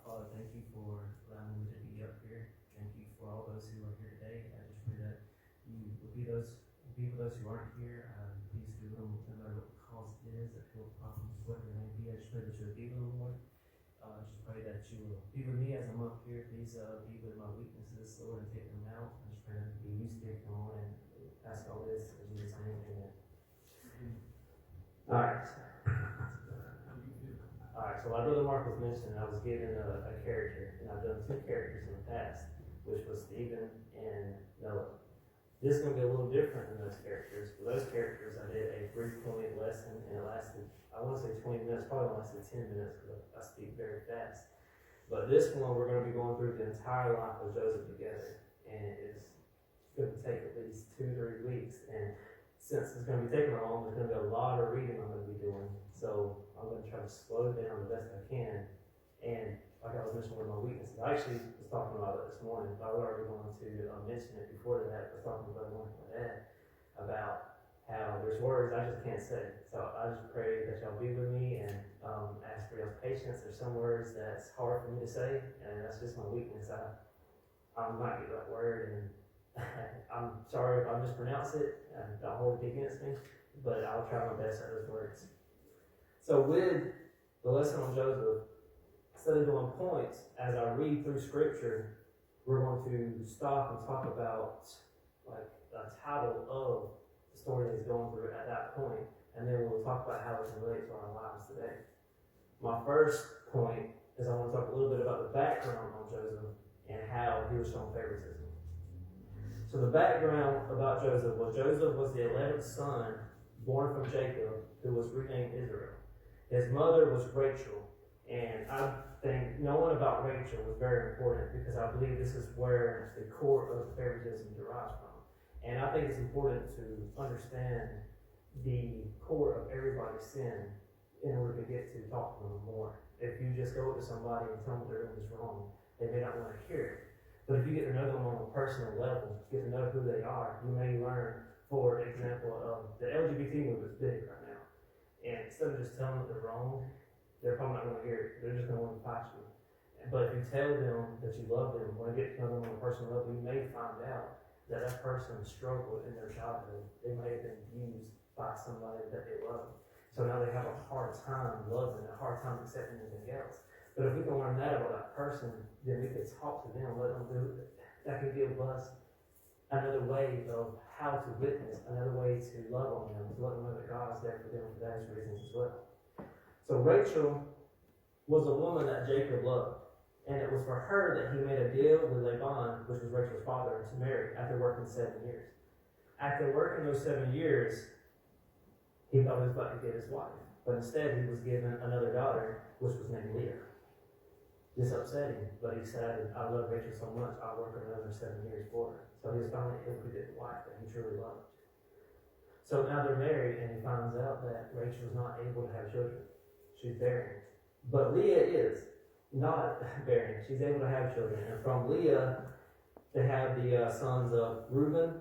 Father, thank you for allowing me to be up here. Thank you for all those who are here today. I just pray that you will be with those who aren't here. Please do them no matter what the cause it is, that what problems, whatever it may be. I just pray that you will be with them, Lord. I just pray that you will be with me as I'm up here. Please be with my weaknesses, Lord, and take them out. I just pray that you Spirit come on and ask all this in Jesus' name. Amen. All right. Alright, so like Brother Mark was mentioning, I was given a character, and I've done 2 characters in the past, which was Stephen and Noah. This is going to be a little different than those characters. For those characters, I did a 3-point lesson, and it lasted, I want to say 20 minutes, probably lasted 10 minutes, because I speak very fast. But this one, we're going to be going through the entire life of Joseph together, and it's going to take at least 2-3 weeks, and since it's going to be taking long, there's going to be a lot of reading I'm going to be doing. So I'm going to try to slow it down the best I can. And like I was mentioning with my weaknesses, I actually was talking about it this morning. I was already going to mention it before that. I was talking about my dad about how there's words I just can't say. So I just pray that y'all be with me and ask for y'all's patience. There's some words that's hard for me to say, and that's just my weakness. I might get that word, and I'm sorry if I mispronounce it. Don't hold it against me, but I'll try my best at those words. So with the lesson on Joseph, instead of doing points, as I read through Scripture, we're going to stop and talk about like the title of the story that he's going through at that point, and then we'll talk about how it can relate to our lives today. My first point is I want to talk a little bit about the background on Joseph and how he was shown favoritism. So the background about Joseph was the 11th son born from Jacob, who was renamed Israel. His mother was Rachel, and I think knowing about Rachel was very important because I believe this is where the core of favoritism derives from. And I think it's important to understand the core of everybody's sin in order to get to talk to them more. If you just go to somebody and tell them they're doing this wrong, they may not want to hear it. But if you get to know them on a personal level, get to know who they are, you may learn, for example, the LGBT movement is big right now. And instead of just telling them that they're wrong, they're probably not going to hear it. They're just going to want to fight you. But if you tell them that you love them, when you get to know them on a personal level, you may find out that that person struggled in their childhood. They may have been abused by somebody that they love. So now they have a hard time loving, a hard time accepting anything else. But if we can learn that about that person, then we can talk to them, let them do it. That can give us another way of how to witness, another way to love on them, to let them know that God is there for them for those reasons as well. So Rachel was a woman that Jacob loved. And it was for her that he made a deal with Laban, which was Rachel's father, to marry after working 7 years. After working those 7 years, he thought he was about to get his wife. But instead, he was given another daughter, which was named Leah. This upset him, but he said, I love Rachel so much, I'll work another 7 years for her. So he was finally able to get the wife that he truly loved. So now they're married, and he finds out that Rachel is not able to have children. She's barren. But Leah is not barren. She's able to have children. And from Leah, they have the sons of Reuben,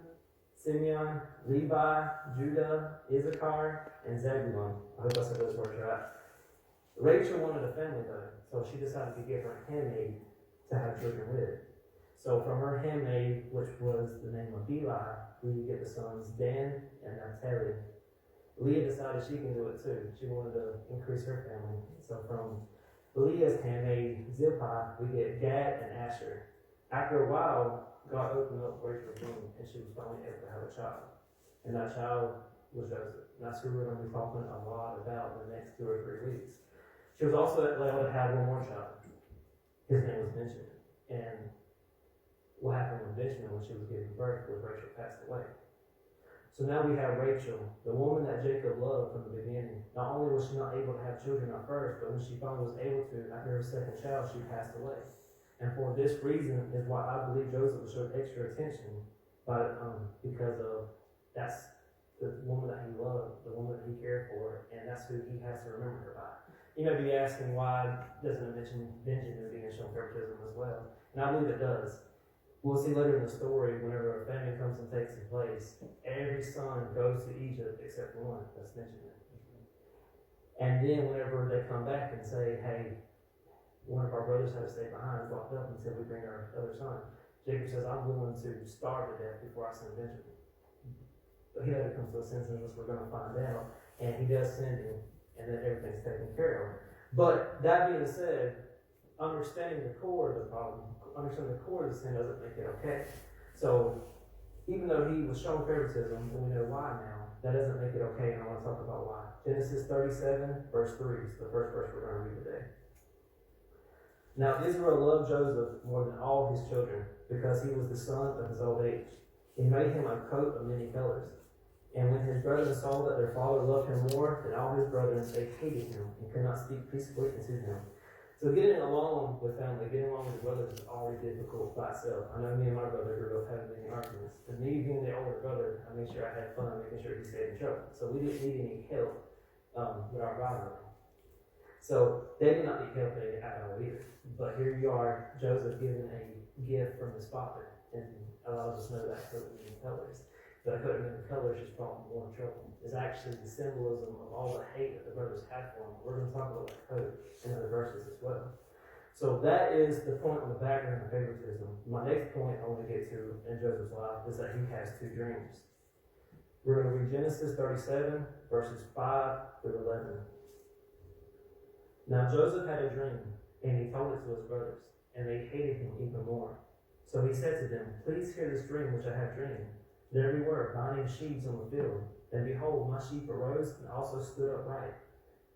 Simeon, Levi, Judah, Issachar, and Zebulun. I hope I said those words right. Rachel wanted a family though, so she decided to give her handmaid to have children with. So from her handmaid, which was the name of Bilhah, we get the sons Dan and Naphtali. Leah decided she can do it too. She wanted to increase her family. So from Leah's handmaid, Zilpah, we get Gad and Asher. After a while, God opened up Rachel's womb, and she was finally able to have a child. And that child was Joseph. And that's who we're going to be talking a lot about in the next 2 or 3 weeks. She was also able to have one more child. His name was Benjamin. And what happened with Benjamin when she was giving birth was Rachel passed away. So now we have Rachel, the woman that Jacob loved from the beginning. Not only was she not able to have children at first, but when she finally was able to, after her second child, she passed away. And for this reason is why I believe Joseph showed extra attention because of that's the woman that he loved, the woman that he cared for, and that's who he has to remember her by. You may be asking why doesn't it mention Benjamin being shown favoritism as well? And I believe it does. We'll see later in the story, whenever a famine comes and takes place, every son goes to Egypt except for one, that's Benjamin. And then whenever they come back and say, hey, One of our brothers had to stay behind, locked up until we bring our other son. Jacob says, I'm willing to starve to death before I send Benjamin. But he later comes to a sense, as we're going to find out, and he does send him, and then everything's taken care of. But that being said, understanding the core of the problem, understanding the core of the sin doesn't make it okay. So, even though he was shown favoritism, and we know why now, that doesn't make it okay, and I want to talk about why. Genesis 37, verse 3 is the first verse we're going to read today. Now Israel loved Joseph more than all his children, because he was the son of his old age. He made him a coat of many colors. And when his brethren saw that their father loved him more than all his brethren, they hated him and could not speak peaceably unto him. So getting along with family, getting along with your brothers is already difficult by itself. I know me and my brother grew up having many arguments. And me being the older brother, I made sure I had fun, making sure he stayed in trouble. So we didn't need any help with our rivalry. So they did not need help at all either. But here you are, Joseph given a gift from his father. And a lot of us know that coat of many colors. But a coat of many colors just brought more trouble. It's actually the symbolism of all the hate that the brothers had for him. We're going to talk about that coat in other verses as well. So that is the point on the background of favoritism. My next point I want to get to in Joseph's life is that he has two dreams. We're going to read Genesis 37, verses 5 through 11. Now Joseph had a dream, and he told it to his brothers, and they hated him even more. So he said to them, Please hear this dream which I have dreamed. There we were, binding sheaves on the field. And behold, my sheep arose and also stood upright.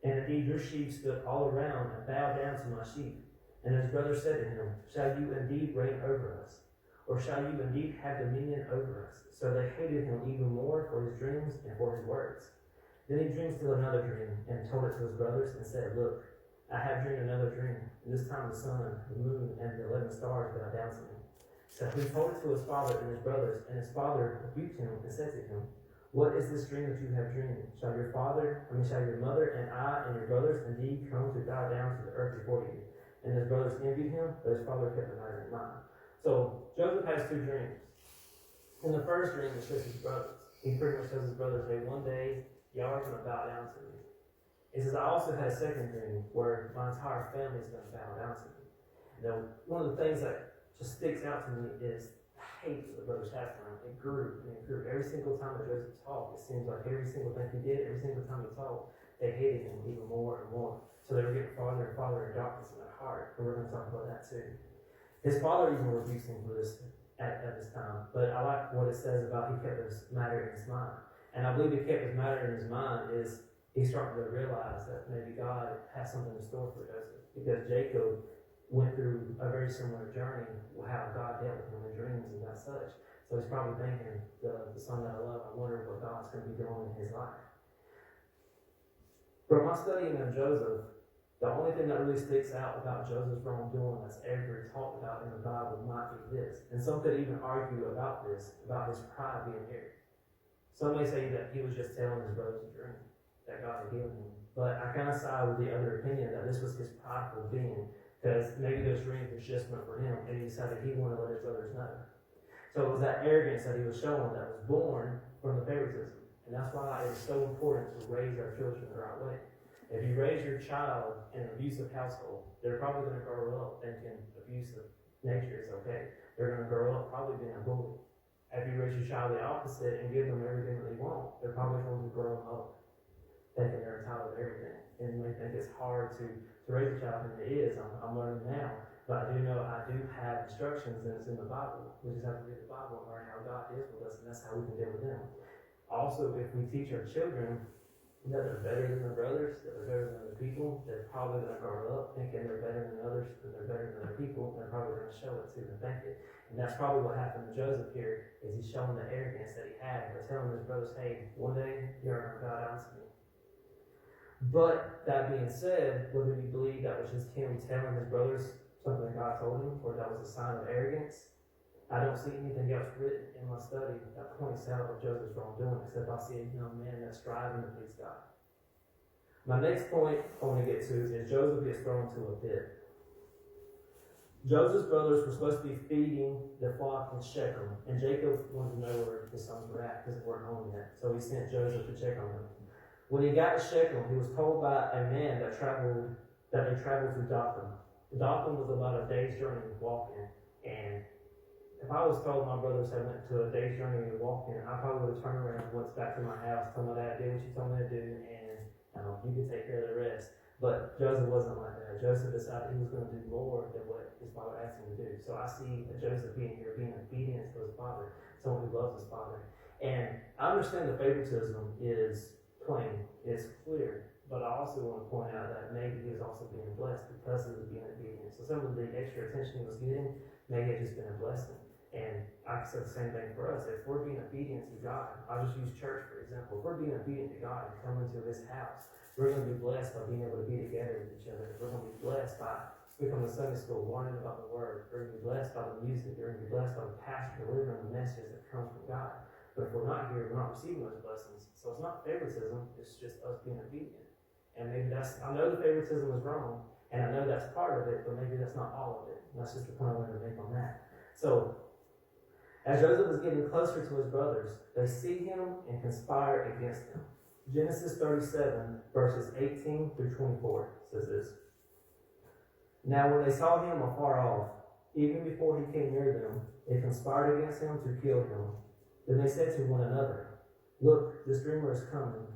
And indeed your sheep stood all around and bowed down to my sheep. And his brother said to him, Shall you indeed reign over us? Or shall you indeed have dominion over us? So they hated him even more for his dreams and for his words. Then he dreamed still another dream, and told it to his brothers, and said, Look, I have dreamed another dream, and this time the sun, the moon, and the 11 stars bow down to me. So he told it to his father and his brothers, and his father rebuked him and said to him, What is this dream that you have dreamed? Shall your mother and I and your brothers indeed come to bow down to the earth before you? And his brothers envied him, but his father kept the matter in mind. So Joseph has two dreams. In the first dream, it shows his brothers. He pretty much tells his brothers, Hey, one day y'all are going to bow down to me. He says, I also had a second dream where my entire family is going to bow down to me. Now, one of the things that just sticks out to me is the hate that the brothers had for him. It grew and it grew. Every single time that Joseph talked, it seems like every single thing he did, every single time he talked, they hated him even more and more. So they were getting farther and farther in darkness in their heart. And we're going to talk about that too. His father even rebuked him for this at this time. But I like what it says about he kept this matter in his mind. And I believe he kept his matter in his mind is he's starting to realize that maybe God has something in store for Joseph. Because Jacob went through a very similar journey, how God dealt with him in dreams and that such. So he's probably thinking, the son that I love, I wonder what God's going to be doing in his life. From my studying of Joseph, the only thing that really sticks out about Joseph's wrongdoing that's ever talked about in the Bible might be this. And some could even argue about this, about his pride being here. Some may say that he was just telling his brothers a dream that God had given him. But I kind of side with the other opinion that this was his prideful being, because maybe those dreams was just meant for him, and he decided he wanted to let his brothers know. So it was that arrogance that he was showing that was born from the favoritism. And that's why it's so important to raise our children the right way. If you raise your child in an abusive household, they're probably going to grow up thinking abusive nature is okay. They're going to grow up probably being a bully. If you raise your child the opposite and give them everything that they want, they're probably going to grow up thinking they're entitled to everything. And they think it's hard to raise a child, and it is. I'm learning now. But I do know I do have instructions, and it's in the Bible. We just have to read the Bible and learn how God is with us, and that's how we can deal with them. Also, if we teach our children that they're better than their brothers, that they're better than other people, they're probably going to grow up thinking they're better than others, that they're better than other people, and they're probably going to show it too and think it. And that's probably what happened to Joseph here, is he's showing the arrogance that he had by telling his brothers, hey, one day you're going to bow down to me. But that being said, whether you believe that was just him telling his brothers something that God told him, or that was a sign of arrogance, I don't see anything else written in my study that points out of Joseph's wrongdoing, except I see a young man that's striving to please God. My next point I want to get to is Joseph gets thrown into a pit. Joseph's brothers were supposed to be feeding the flock in Shechem, and Jacob wanted to know where his sons were at because they weren't home yet. So he sent Joseph to check on them. When he got to Shechem, he was told by a man that they traveled through Dothan. Dothan was about a day's journey walking, and if I was told my brothers had went to a day's journey of walking, I probably would have turned around and went back to my house, told my dad, do what you told me to do, and you could take care of the rest. But Joseph wasn't like that. Joseph decided he was going to do more than what his father asked him to do. So I see Joseph being here, being obedient to his father, someone who loves his father. And I understand the favoritism is plain, it's clear, but I also want to point out that maybe he was also being blessed because he was being obedient. So some of the extra attention he was getting, maybe it just been a blessing. And I can say the same thing for us. If we're being obedient to God, I'll just use church for example. If we're being obedient to God and come into His house, we're going to be blessed by being able to be together with each other. We're going to be blessed by coming to Sunday school, learning about the Word. We're going to be blessed by the music. We're going to be blessed by the pastor delivering the message that comes from God. But if we're not here, we're not receiving those blessings. So it's not favoritism, it's just us being obedient. And maybe I know the favoritism is wrong, and I know that's part of it, but maybe that's not all of it. And that's just the point I wanted to make on that. So, as Joseph is getting closer to his brothers, they see him and conspire against him. Genesis 37, verses 18 through 24 says this. Now when they saw him afar off, even before he came near them, they conspired against him to kill him. Then they said to one another, Look, this dreamer is coming.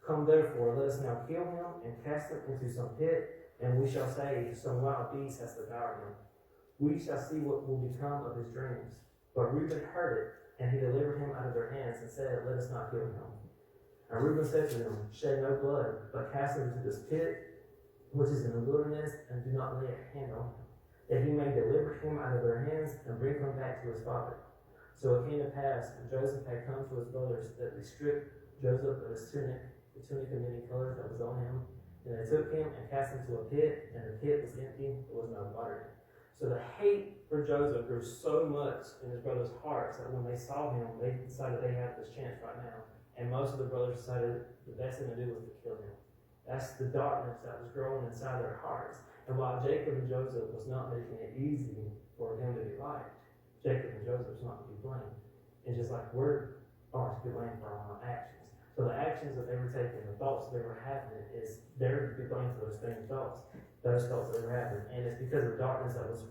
Come therefore, let us now kill him and cast him into some pit, and we shall say, Some wild beast has devoured him. We shall see what will become of his dreams. But Reuben heard it, and he delivered him out of their hands and said, Let us not kill him. And Reuben said to them, Shed no blood, but cast him into this pit, which is in the wilderness, and do not lay a hand on him, that he may deliver him out of their hands and bring him back to his father. So it came to pass, when Joseph had come to his brothers, that they stripped Joseph of his tunic, the tunic of many colors that was on him, and they took him and cast him to a pit, and the pit was empty, there was no water in it. So the hate for Joseph grew so much in his brothers' hearts that when they saw him, they decided they had this chance right now. And most of the brothers decided the best thing to do was to kill him. That's the darkness that was growing inside their hearts. And while Jacob and Joseph was not making it easy for them to be liked, Jacob and Joseph was not to be blamed. And just like we aren't to be blamed for our own actions. So the actions that they were taking, the thoughts that they were having, is they're to be blamed for those same thoughts. Those thoughts that they were having. And it's because of the darkness that was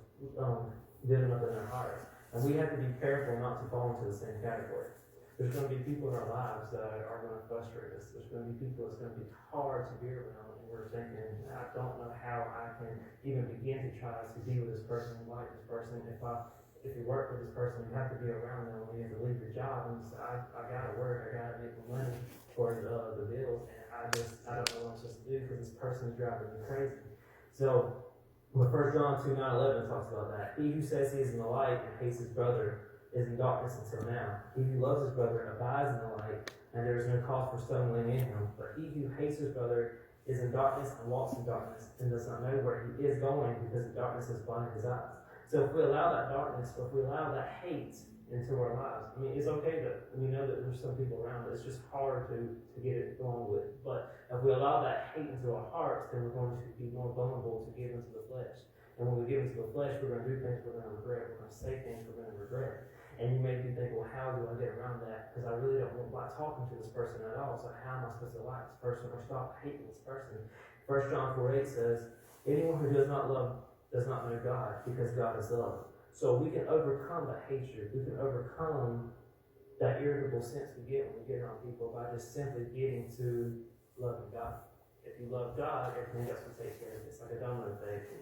building up in their hearts. And we have to be careful not to fall into the same category. There's going to be people in our lives that are going to frustrate us. There's going to be people that's going to be hard to be around. And we're thinking, I don't know how I can even begin to try to be with this person, like this person. If you work with this person, you have to be around them when you have to leave your job. And say, I got to work, I got to make money for the bills. And I don't know what I'm supposed to do because this person is driving me crazy. So, 1 John 2:9-11 talks about that. He who says he is in the light and hates his brother is in darkness until now. He who loves his brother abides in the light, and there is no cause for stumbling in him. But he who hates his brother is in darkness and walks in darkness, and does not know where he is going, because the darkness has blinded his eyes. So if we allow that darkness, or if we allow that hate into our lives, I mean, it's okay that we know that there's some people around, but it's just hard to get it going with. But if we allow that hate into our hearts, then we're going to be more vulnerable to give into the flesh. And when we give into the flesh, we're going to do things we're going to regret. We're going to say things we're going to regret. And you may be thinking, well, how do I get around that? Because I really don't like talking to this person at all. So how am I supposed to like this person or stop hating this person? 1 John 4:8 says, anyone who does not love does not know God, because God is love. So we can overcome that hatred. We can overcome that irritable sense we get when we get around people by just simply getting to loving God. If you love God, everything else will take care of it. It's like a domino effect.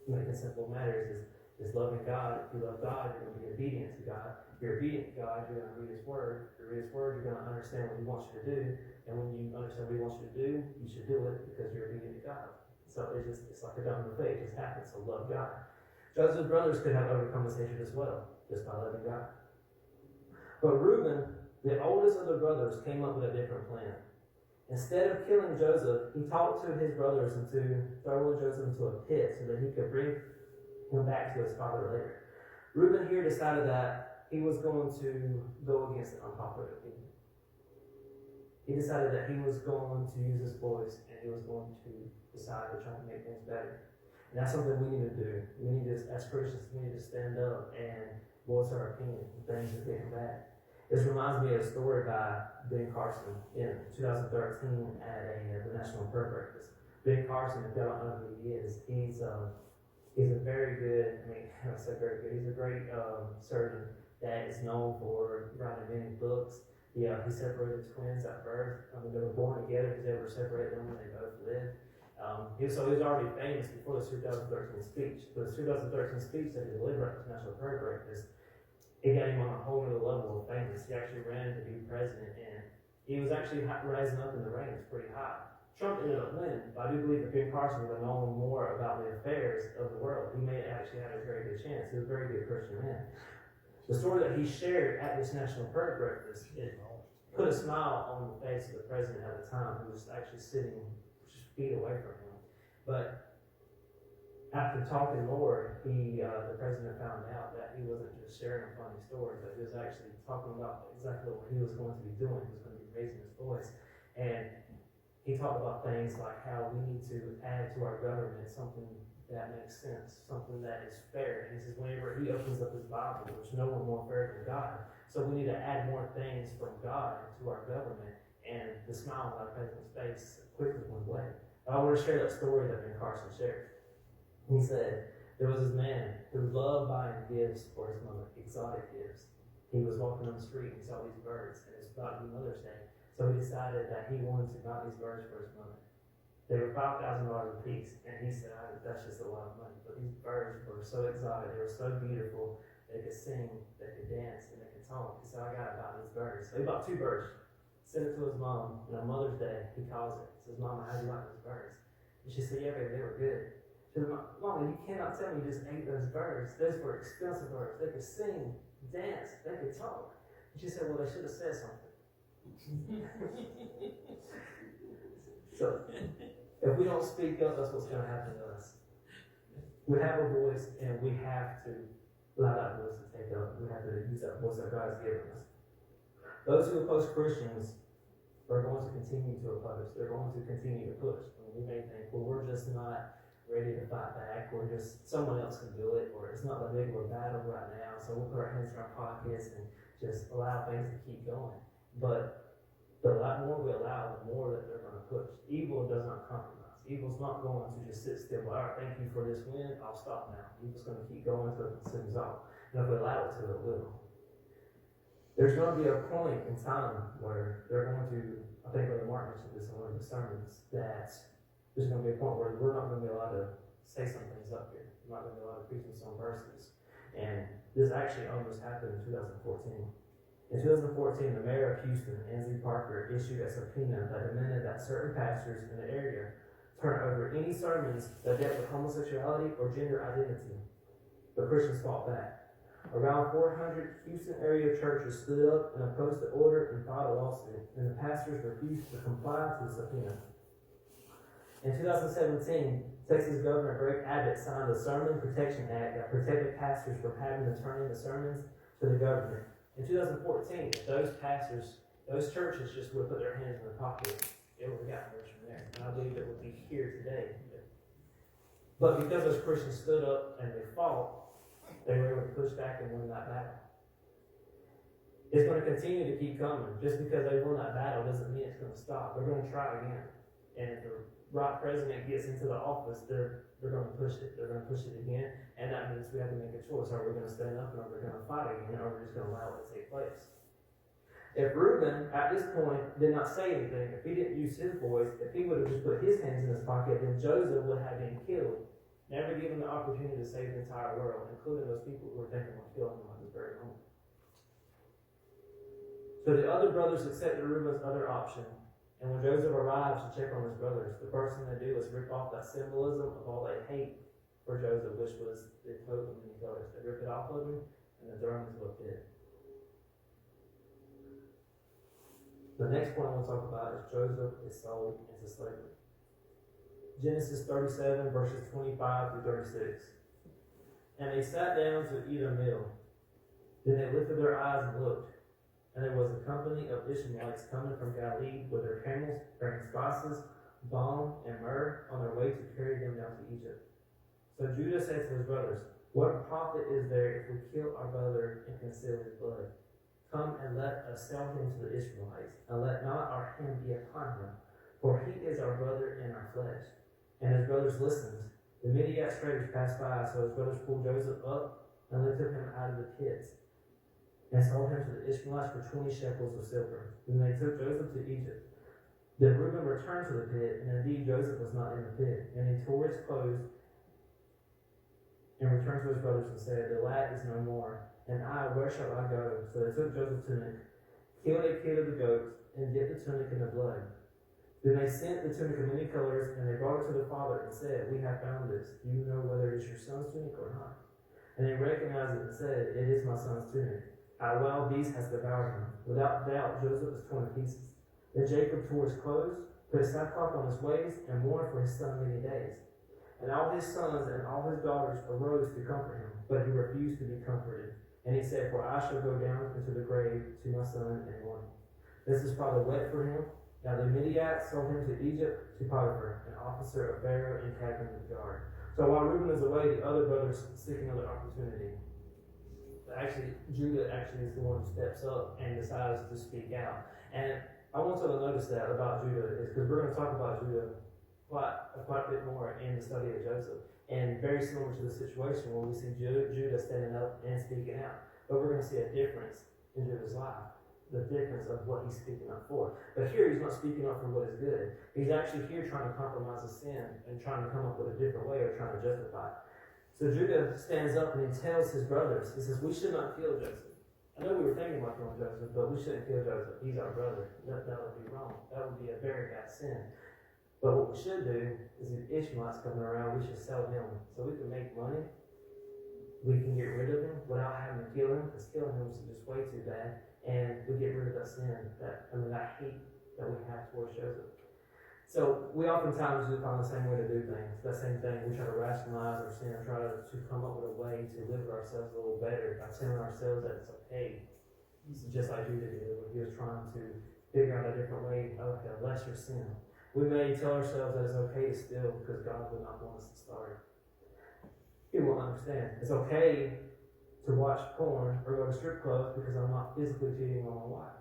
Making simple matters is loving God. If you love God, you're going to be obedient to God. If you're obedient to God, you're going to read His Word. If you read His Word, you're going to understand what He wants you to do. And when you understand what He wants you to do, you should do it because you're obedient to God. So it's like a domino effect. It just happens. So love God. Joseph's brothers could have overcome this hatred as well, just by loving God. But Reuben, the oldest of the brothers, came up with a different plan. Instead of killing Joseph, he talked to his brothers into throwing Joseph into a pit so that he could bring him back to his father later. Reuben here decided that he was going to go against the unpopular opinion. He decided that he was going to use his voice and he was going to decide to try to make things better. And that's something we need to do. We need to, as Christians, we need to stand up and voice our opinion when things are getting bad. This reminds me of a story by Ben Carson in 2013 at the National Prayer Breakfast. Ben Carson, if y'all don't know who he is, he's He's a very good, I mean, I say very good, he's a great surgeon that is known for writing many books. He separated twins at birth. They were born together. He was able to separate them when they both lived. He was already famous before his 2013 speech. But his 2013 speech that he delivered at the National Prayer Breakfast, it got him on a whole other level of famous. He actually ran to be president, and he was actually rising up in the ranks pretty high. Trump ended up winning, but I do believe that Ben Carson would have known more about the affairs of the world. He may have actually had a very good chance. He was a very good Christian man. The story that he shared at this National Prayer Breakfast, it put a smile on the face of the president at the time, who was actually sitting just feet away from him. But after talking more, the president found out that he wasn't just sharing a funny story, but he was actually talking about exactly what he was going to be doing. He was going to be raising his voice. And he talked about things like how we need to add to our government something that makes sense, something that is fair. And he says whenever he opens up his Bible, there's no one more fair than God. So we need to add more things from God to our government. And the smile on our president's face quickly went away. I want to share that story that Ben Carson shared. He said there was this man who loved buying gifts for his mother, exotic gifts. He was walking on the street and he saw these birds, and it was about to be Mother's Day. So he decided that he wanted to buy these birds for his mother. They were $5,000 a piece, and he said, that's just a lot of money. But these birds were so exotic, they were so beautiful, they could sing, they could dance, and they could talk. He said, I gotta buy these birds. So he bought 2 birds, sent it to his mom, and on Mother's Day, he calls her. He says, Mama, how do you like those birds? And she said, yeah, baby, they were good. She said, Mama, you cannot tell me you just ate those birds. Those were expensive birds. They could sing, dance, they could talk. And she said, well, they should have said something. So, if we don't speak up, that's what's going to happen to us. We have a voice, and we have to allow that voice to take up. We have to use that voice that God has given us. Those who oppose Christians are going to continue to oppose. They're going to continue to push. We may think, well, we're just not ready to fight back, or just someone else can do it, or it's not that big of a battle right now, so we'll put our hands in our pockets and just allow things to keep going. But the more we allow, the more that they're going to push. Evil does not compromise. Evil's not going to just sit still. All right, thank you for this win. I'll stop now. Evil's going to keep going until it consumes all. And if we allow it to, it will. There's going to be a point in time where they're going to, I think Brother Mark mentioned this in one of the sermons, that there's going to be a point where we're not going to be allowed to say some things up here. We're not going to be allowed to preach some verses. And this actually almost happened in 2014. In 2014, the mayor of Houston, Ansley Parker, issued a subpoena that demanded that certain pastors in the area turn over any sermons that dealt with homosexuality or gender identity. The Christians fought back. Around 400 Houston area churches stood up and opposed the order and filed a lawsuit, and the pastors refused to comply to the subpoena. In 2017, Texas Governor Greg Abbott signed the Sermon Protection Act that protected pastors from having to turn in the sermons to the government. In 2014, if those pastors, those churches just would have put their hands in their pocket, it would have gotten worse from there. And I believe it would be here today. But because those Christians stood up and they fought, they were able to push back and win that battle. It's going to continue to keep coming. Just because they won that battle doesn't mean it's going to stop. They're going to try again. And if the right president gets into the office, they're going to push it. They're going to push it again. And that means we have to make a choice. Are we going to stand up, or are we going to fight again, or are we just going to allow it to take place? If Reuben, at this point, did not say anything, if he didn't use his voice, if he would have just put his hands in his pocket, then Joseph would have been killed, never given the opportunity to save the entire world, including those people who were thinking of killing him at this very moment. So the other brothers accepted Reuben's other option. And when Joseph arrives to check on his brothers, the first thing they do is rip off that symbolism of all they hate for Joseph, which was the coat of many colors. They rip it off of him, and they throw him into a pit. The next point I want to talk about is Joseph is sold into slavery. Genesis 37, verses 25 through 36. And they sat down to eat a meal. Then they lifted their eyes and looked. And there was a company of Ishmaelites coming from Galilee with their camels, bearing spices, balm, and myrrh on their way to carry them down to Egypt. So Judah said to his brothers, what profit is there if we kill our brother and conceal his blood? Come and let us sell him to the Ishmaelites, and let not our hand be upon him, for he is our brother and our flesh. And his brothers listened. The Midianite traders passed by, so his brothers pulled Joseph up and lifted him out of the pits and sold him to the Ishmaelites for 20 shekels of silver. Then they took Joseph to Egypt. Then Reuben returned to the pit, and indeed Joseph was not in the pit. And he tore his clothes and returned to his brothers and said, "The lad is no more, and I, where shall I go?" So they took Joseph's tunic, killed a kid of the goats, and dipped the tunic in the blood. Then they sent the tunic of many colors, and they brought it to the father and said, "We have found this. Do you know whether it is your son's tunic or not?" And he recognized it and said, "It is my son's tunic. A wild beast has devoured him." Without doubt, Joseph was torn to pieces. Then Jacob tore his clothes, put a sackcloth on his waist, and mourned for his son many days. And all his sons and all his daughters arose to comfort him, but he refused to be comforted. And he said, "For I shall go down into the grave to my son and mourn." This is probably wet for him. Now the Midianites sold him to Egypt, to Potiphar, an officer of Pharaoh and captain of the guard. So while Reuben is away, the other brothers seek another opportunity. Judah is the one who steps up and decides to speak out. And I want you to notice that about Judah, is because we're going to talk about Judah quite a bit more in the study of Joseph. And very similar to the situation when we see Judah standing up and speaking out. But we're going to see a difference in Judah's life. The difference of what he's speaking up for. But here he's not speaking up for what is good. He's actually here trying to compromise his sin and trying to come up with a different way of trying to justify it. So Judah stands up and he tells his brothers, he says, "We should not kill Joseph. I know we were thinking about killing Joseph, but we shouldn't kill Joseph. He's our brother. That would be wrong. That would be a very bad sin. But what we should do is if Ishmaelites coming around, we should sell him so we can make money. We can get rid of him without having to kill him, because killing him is just way too bad. And we get rid of that sin, that hate that we have towards Joseph." So we oftentimes do find the same way to do things. That same thing, we try to rationalize our sin, try to come up with a way to live ourselves a little better by telling ourselves that it's okay. This is just like Judah did when he was trying to figure out a different way, a lesser sin. We may tell ourselves that it's okay to steal because God would not want us to start. He won't understand. It's okay to watch porn or go to strip clubs because I'm not physically cheating on my wife.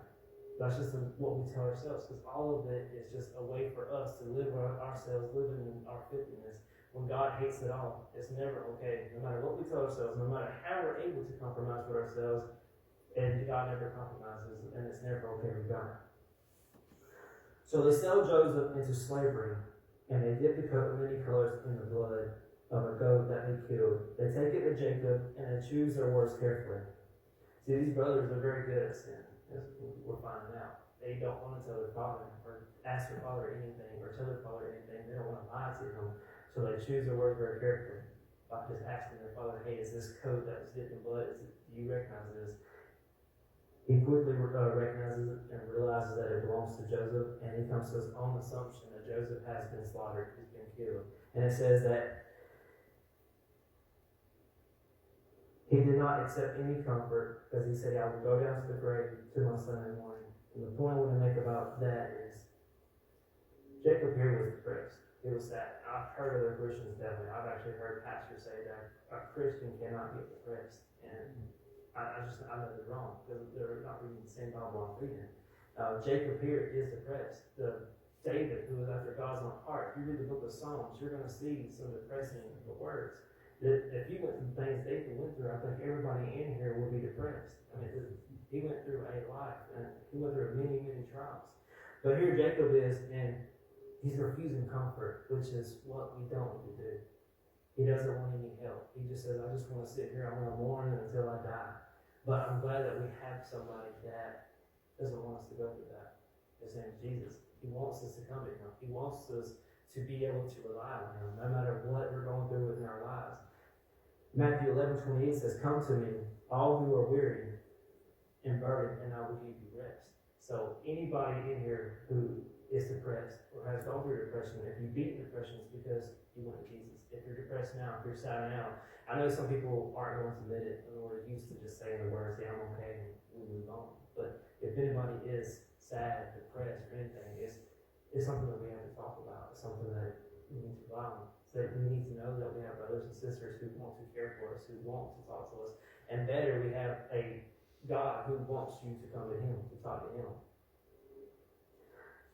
That's just what we tell ourselves, because all of it is just a way for us to live ourselves, living in our filthiness. When God hates it all, it's never okay. No matter what we tell ourselves, no matter how we're able to compromise with ourselves, and God never compromises, and it's never okay with God. So they sell Joseph into slavery, and they dip the coat of many colors in the blood of a goat that they killed. They take it to Jacob, and they choose their words carefully. See, these brothers are very good at sin. We're finding out. They don't want to tell their father or ask their father anything or tell their father anything. They don't want to lie to him. So they choose their words very carefully by just asking their father, "Hey, is this coat that was dipped in blood, do you recognize this?" He quickly recognizes it and realizes that it belongs to Joseph, and he comes to his own assumption that Joseph has been slaughtered, he's been killed. And it says that he did not accept any comfort because he said, "I will go down to the grave to my son in the morning." And the point I want to make about that is Jacob here was depressed. He was sad. I've heard other Christians tell me. I've actually heard pastors say that a Christian cannot get depressed. And I know they're wrong because they're not reading the same Bible I'm reading. Jacob here is depressed. David, who was after God's own heart, if you read the book of Psalms, you're going to see some depressing words. That if you went through things David went through, I think everybody in here will be depressed. I mean, he went through a life, and he went through many, many trials. But here Jacob is, and he's refusing comfort, which is what we don't want to do. He doesn't want any help. He just says, "I just want to sit here, I want to mourn until I die." But I'm glad that we have somebody that doesn't want us to go through that. His name is Jesus. He wants us to come to him. He wants us to be able to rely on him, no matter what we're going through in our lives. Matthew 11:28 says, "Come to me, all who are weary and burdened, and I will give you rest." So anybody in here who is depressed or has gone through depression, if you beat depression, it's because you went to Jesus. If you're depressed now, if you're sad now, I know some people aren't going to admit it, and we're used to just saying the words, "Yeah, I'm okay," and we move on. But if anybody is sad, depressed, or anything, it's something that we have to talk about. It's something that we need to value. That we need to know that we have brothers and sisters who want to care for us, who want to talk to us. And better, we have a God who wants you to come to him, to talk to him.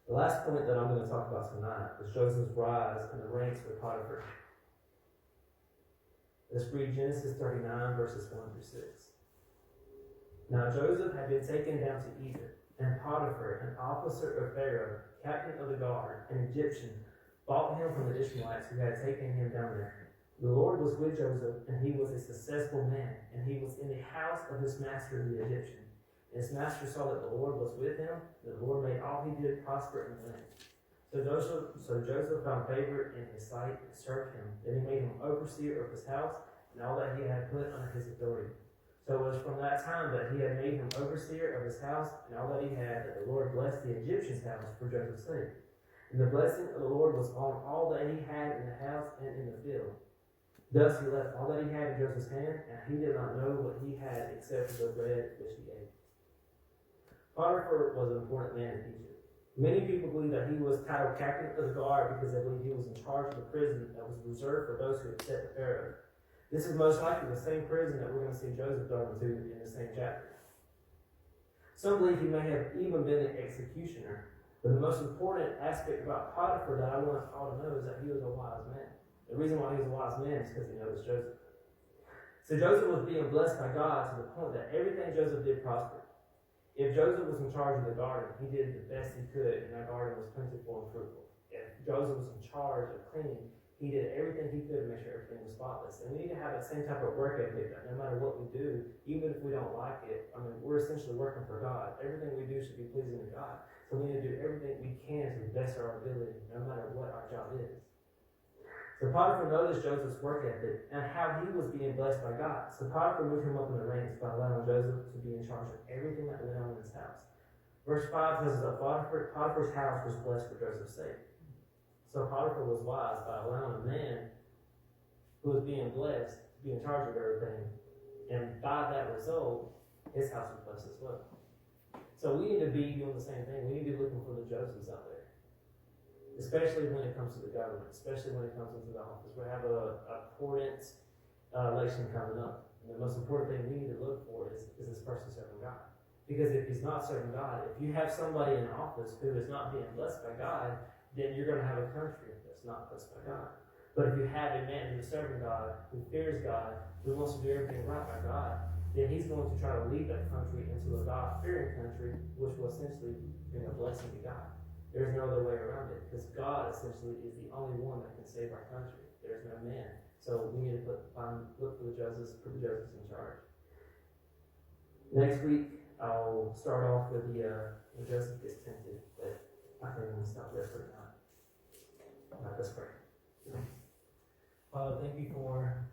The last point that I'm going to talk about tonight is Joseph's rise in the ranks with Potiphar. Let's read Genesis 39, verses 1 through 6. Now Joseph had been taken down to Egypt, and Potiphar, an officer of Pharaoh, captain of the guard, an Egyptian, bought him from the Ishmaelites who had taken him down there. The Lord was with Joseph, and he was a successful man, and he was in the house of his master the Egyptian. And his master saw that the Lord was with him, and the Lord made all he did prosper in the land. So Joseph found favor in his sight and served him. Then he made him overseer of his house and all that he had put under his authority. So it was from that time that he had made him overseer of his house and all that he had, that the Lord blessed the Egyptian's house for Joseph's sake. And the blessing of the Lord was on all that he had in the house and in the field. Thus he left all that he had in Joseph's hand, and he did not know what he had except for the bread which he ate. Potiphar was an important man in Egypt. Many people believe that he was titled captain of the guard because they believe he was in charge of the prison that was reserved for those who accept the Pharaoh. This is most likely the same prison that we're going to see Joseph thrown into in the same chapter. Some believe he may have even been an executioner, but the most important aspect about Potiphar that I want us all to know is that he was a wise man. The reason why he was a wise man is because he knows Joseph. So Joseph was being blessed by God to the point that everything Joseph did prospered. If Joseph was in charge of the garden, he did the best he could, and that garden was plentiful and fruitful. If Joseph was in charge of cleaning, he did everything he could to make sure everything was spotless. And we need to have that same type of work ethic that no matter what we do, even if we don't like it, we're essentially working for God. Everything we do should be pleasing to God. So we need to do everything we can to the best of our ability, no matter what our job is. So Potiphar noticed Joseph's work ethic and how he was being blessed by God. So Potiphar moved him up in the ranks by allowing Joseph to be in charge of everything that went on in his house. Verse 5 tells us that Potiphar's house was blessed for Joseph's sake. So Potiphar was wise by allowing a man who was being blessed to be in charge of everything. And by that result, his house was blessed as well. So we need to be doing the same thing. We need to be looking for the Josephs out there. Especially when it comes to the government, especially when it comes into the office. We have a important election coming up. And the most important thing we need to look for is this person serving God? Because if he's not serving God, if you have somebody in office who is not being blessed by God, then you're going to have a country that's not blessed by God. But if you have a man who is serving God, who fears God, who wants to do everything right by God, then he's going to try to lead that country into a God-fearing country, which will essentially bring a blessing to God. There's no other way around it, because God essentially is the only one that can save our country. There's no man. So we need to look for the Josephs in charge. Next week, I'll start off with when Joseph gets tempted, but I think I'm going to stop there for now. Let's pray. Father, thank you for